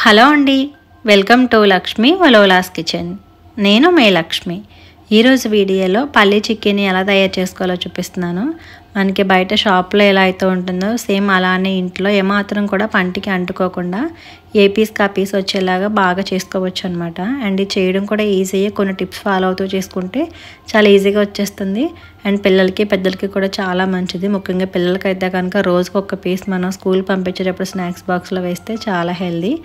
Hello అండి, welcome to Lakshmi వలోలాస్ kitchen. నేను మే లక్ష్మి. ఈరోజు వీడియోలో పల్లీ చిక్కీని ఎలా తయారు చేసుకోవాలో చూపిస్తున్నాను. మనకి బయట షాప్లో ఎలా అయితే ఉంటుందో సేమ్ అలానే ఇంట్లో ఏమాత్రం కూడా పంటికి అంటుకోకుండా ఏ పీస్కి ఆ పీస్ వచ్చేలాగా బాగా చేసుకోవచ్చు అనమాట. అండ్ ఇది చేయడం కూడా ఈజీయే. కొన్ని టిప్స్ ఫాలో అవుతూ చేసుకుంటే చాలా ఈజీగా వచ్చేస్తుంది. అండ్ పిల్లలకి పెద్దలకి కూడా చాలా మంచిది. ముఖ్యంగా పిల్లలకైతే కనుక రోజుకి ఒక పీస్ మనం స్కూల్ పంపించేటప్పుడు స్నాక్స్ బాక్స్లో వేస్తే చాలా హెల్దీ.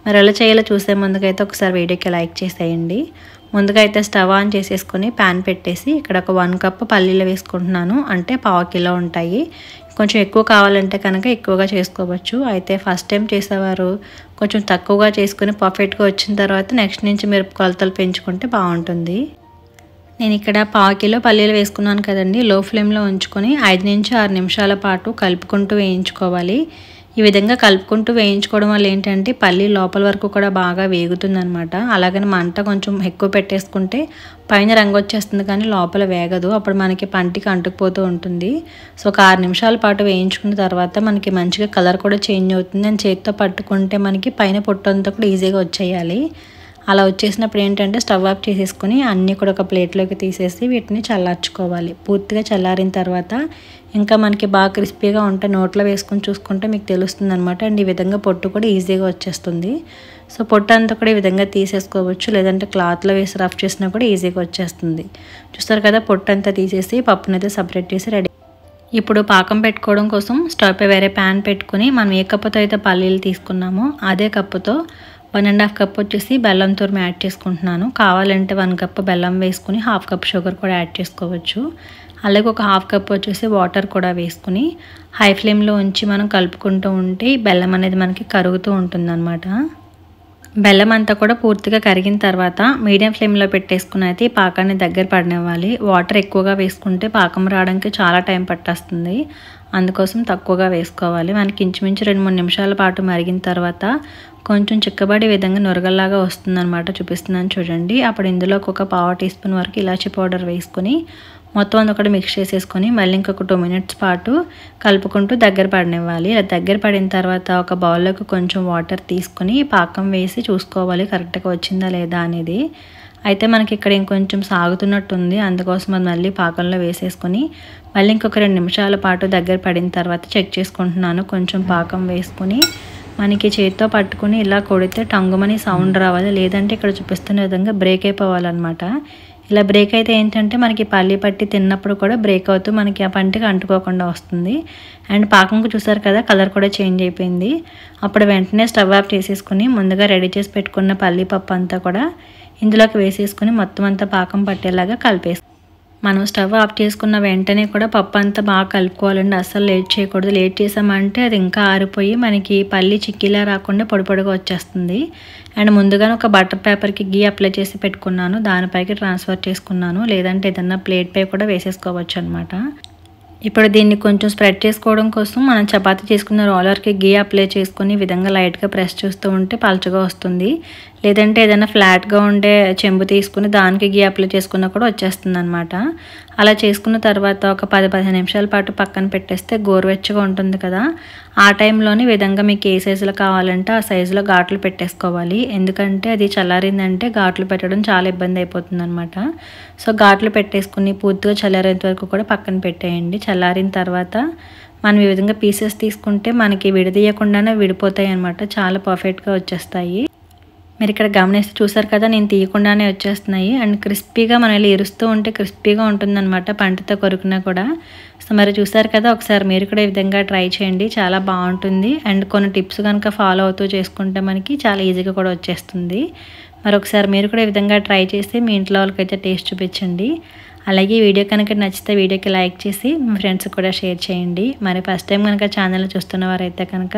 మరి ఎలా చేయాలో చూసే ముందుకైతే ఒకసారి వీడియోకి లైక్ చేసేయండి. ముందుగా అయితే స్టవ్ ఆన్ చేసేసుకొని ప్యాన్ పెట్టేసి ఇక్కడ ఒక 1 కప్ పల్లీలు వేసుకుంటున్నాను. అంటే 1/2 కిలో ఉంటాయి. కొంచెం ఎక్కువ కావాలంటే కనుక ఎక్కువగా చేసుకోవచ్చు. అయితే ఫస్ట్ టైం చేసేవారు కొంచెం తక్కువగా చేసుకుని పర్ఫెక్ట్గా వచ్చిన తర్వాత నెక్స్ట్ నుంచి మీరు కొలతలు పెంచుకుంటే బాగుంటుంది. నేను ఇక్కడ 1/2 కిలో పల్లీలు వేసుకున్నాను కదండి. లో ఫ్లేమ్లో ఉంచుకొని 5 నుంచి 6 నిమిషాల పాటు కలుపుకుంటూ వేయించుకోవాలి. ఈ విధంగా కలుపుకుంటూ వేయించుకోవడం వల్ల ఏంటంటే పల్లి లోపల వరకు కూడా బాగా వేగుతుందనమాట. అలాగని మంట కొంచెం ఎక్కువ పెట్టేసుకుంటే పైన రంగు వచ్చేస్తుంది కానీ లోపల వేగదు. అప్పుడు మనకి పంటికి అంటుకుపోతూ ఉంటుంది. సో ఒక 6 నిమిషాల పాటు వేయించుకున్న తర్వాత మనకి మంచిగా కలర్ కూడా చేంజ్ అవుతుంది. నేను చేతితో పట్టుకుంటే మనకి పైన పొట్టంతా కూడా ఈజీగా వచ్చేయాలి. అలా వచ్చేసినప్పుడు ఏంటంటే స్టవ్ ఆఫ్ చేసేసుకొని అన్నీ కూడా ఒక ప్లేట్లోకి తీసేసి వీటిని చల్లార్చుకోవాలి. పూర్తిగా చల్లారిన తర్వాత ఇంకా మనకి బాగా క్రిస్పీగా ఉంటే నోట్లో వేసుకొని చూసుకుంటే మీకు తెలుస్తుంది అనమాట. అండ్ ఈ విధంగా పొట్టు కూడా ఈజీగా వచ్చేస్తుంది. సో పొట్టు అంతా కూడా ఈ విధంగా తీసేసుకోవచ్చు. లేదంటే క్లాత్లో వేసి రఫ్ చేసినా కూడా ఈజీగా వచ్చేస్తుంది. చూస్తారు కదా, పొట్టు అంతా తీసేసి పప్పునైతే సపరేట్ చేసి రెడీ. ఇప్పుడు పాకం పెట్టుకోవడం కోసం స్టవ్ పై వేరే ప్యాన్ పెట్టుకుని మనం ఏ కప్పుతో అయితే పల్లీలు తీసుకున్నామో అదే కప్పుతో 1.5 కప్ వచ్చేసి బెల్లం తురుము యాడ్ చేసుకుంటున్నాను. కావాలంటే 1 కప్ బెల్లం వేసుకుని 1/2 కప్ షుగర్ కూడా యాడ్ చేసుకోవచ్చు. అలాగే ఒక 1/2 కప్ వచ్చేసి వాటర్ కూడా వేసుకుని హై ఫ్లేమ్లో ఉంచి మనం కలుపుకుంటూ ఉంటే బెల్లం అనేది మనకి కరుగుతూ ఉంటుందన్నమాట. బెల్లం అంతా కూడా పూర్తిగా కరిగిన తర్వాత మీడియం ఫ్లేమ్లో పెట్టేసుకుని అయితే ఈ పాకాన్ని దగ్గర పడనివ్వాలి. వాటర్ ఎక్కువగా వేసుకుంటే పాకం రావడానికి చాలా టైం పట్టేస్తుంది. అందుకోసం తక్కువగా వేసుకోవాలి. మనకి ఇంచుమించు 2-3 నిమిషాల పాటు మరిగిన తర్వాత కొంచెం చిక్కబడే విధంగా నురగల్లాగా వస్తుందన్నమాట. చూపిస్తున్నాను చూడండి. అప్పుడు ఇందులోకి ఒక 1/2 టీ స్పూన్ వరకు ఇలాచీ పౌడర్ వేసుకొని మొత్తం అంతా కూడా మిక్స్ చేసేసుకొని మళ్ళీ ఇంకొక 2 మినిట్స్ పాటు కలుపుకుంటూ దగ్గర పడనివ్వాలి. ఇలా దగ్గర పడిన తర్వాత ఒక బౌల్లోకి కొంచెం వాటర్ తీసుకొని పాకం వేసి చూసుకోవాలి కరెక్ట్గా వచ్చిందా లేదా అనేది. అయితే మనకి ఇక్కడ ఇంకొంచెం సాగుతున్నట్టుంది. అందుకోసం అది మళ్ళీ పాకంలో వేసేసుకొని మళ్ళీ ఇంకొక 2 నిమిషాల పాటు దగ్గర పడిన తర్వాత చెక్ చేసుకుంటున్నాను. కొంచెం పాకం వేసుకొని మనకి చేతితో పట్టుకుని ఇలా కొడితే టంగుమని సౌండ్ రావాలి. లేదంటే ఇక్కడ చూపిస్తున్న విధంగా బ్రేక్ అయిపోవాలన్నమాట. ఇలా బ్రేక్ అయితే ఏంటంటే మనకి పల్లి పట్టి తిన్నప్పుడు కూడా బ్రేక్ అవుతూ మనకి ఆ పంటికి అంటుకోకుండా వస్తుంది. అండ్ పాకంకు చూసారు కదా, కలర్ కూడా చేంజ్ అయిపోయింది. అప్పుడు వెంటనే స్టవ్ ఆఫ్ చేసేసుకుని ముందుగా రెడీ చేసి పెట్టుకున్న పల్లి పప్పు అంతా కూడా ఇందులోకి వేసేసుకుని మొత్తం అంతా పాకం పట్టేలాగా కలిపేసి మనం స్టవ్ ఆఫ్ చేసుకున్న వెంటనే కూడా పప్పు అంతా బాగా కలుపుకోవాలండి. అస్సలు లేట్ చేయకూడదు. లేట్ చేసామంటే అది ఇంకా ఆరిపోయి మనకి పల్లి చిక్కీలా రాకుండా పొడి పొడిగా వచ్చేస్తుంది. అండ్ ముందుగానే ఒక బటర్ పేపర్కి గీ అప్లై చేసి పెట్టుకున్నాను. దానిపైకి ట్రాన్స్ఫర్ చేసుకున్నాను. లేదంటే ఏదన్నా ప్లేట్ పై కూడా వేసేసుకోవచ్చు అనమాట. ఇప్పుడు దీన్ని కొంచెం స్ప్రెడ్ చేసుకోవడం కోసం మనం చపాతీ చేసుకున్న రోలర్కి గీ అప్లై చేసుకుని ఈ విధంగా లైట్గా ప్రెస్ చేస్తూ ఉంటే పలుచగా వస్తుంది. లేదంటే ఏదైనా ఫ్లాట్గా ఉండే చెంబు తీసుకుని దానికి గీ అప్లై చేసుకున్నా కూడా వచ్చేస్తుంది అనమాట. అలా చేసుకున్న తర్వాత ఒక 10-15 నిమిషాల పాటు పక్కన పెట్టేస్తే గోరువెచ్చగా ఉంటుంది కదా. ఆ టైంలోని విధంగా మీకు ఏ సైజులో కావాలంటే ఆ సైజులో ఘాట్లు పెట్టేసుకోవాలి. ఎందుకంటే అది చల్లారిందంటే ఘాట్లు పెట్టడం చాలా ఇబ్బంది అయిపోతుంది అనమాట. సో ఘాట్లు పెట్టేసుకుని పూర్తిగా చల్లారేంత వరకు కూడా పక్కన పెట్టేయండి. చల్లారిన తర్వాత మనం ఈ విధంగా పీసెస్ తీసుకుంటే మనకి విడదీయకుండానే విడిపోతాయి అనమాట. చాలా పర్ఫెక్ట్గా వచ్చేస్తాయి. మీరు ఇక్కడ గమనిస్తే చూసారు కదా, నేను తీయకుండానే వచ్చేస్తున్నాయి. అండ్ క్రిస్పీగా మనం ఇలా ఇరుస్తూ ఉంటే క్రిస్పీగా ఉంటుందన్నమాట పంటితో కొరుకున్నా కూడా. సో మరి చూసారు కదా, ఒకసారి మీరు కూడా ఈ విధంగా ట్రై చేయండి. చాలా బాగుంటుంది. అండ్ కొన్ని టిప్స్ కనుక ఫాలో అవుతూ చేసుకుంటే మనకి చాలా ఈజీగా కూడా వచ్చేస్తుంది. మరి ఒకసారి మీరు కూడా ఈ విధంగా ట్రై చేసి మీ ఇంట్లో వాళ్ళకైతే టేస్ట్ చూపించండి. అలాగే ఈ వీడియో కనుక నచ్చితే వీడియోకి లైక్ చేసి మీ ఫ్రెండ్స్కి కూడా షేర్ చేయండి. మరి ఫస్ట్ టైం కనుక ఛానల్ చూస్తున్నవారైతే కనుక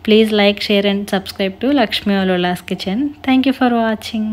please like, share and subscribe to Lakshmi Valolas Kitchen. Thank you for watching.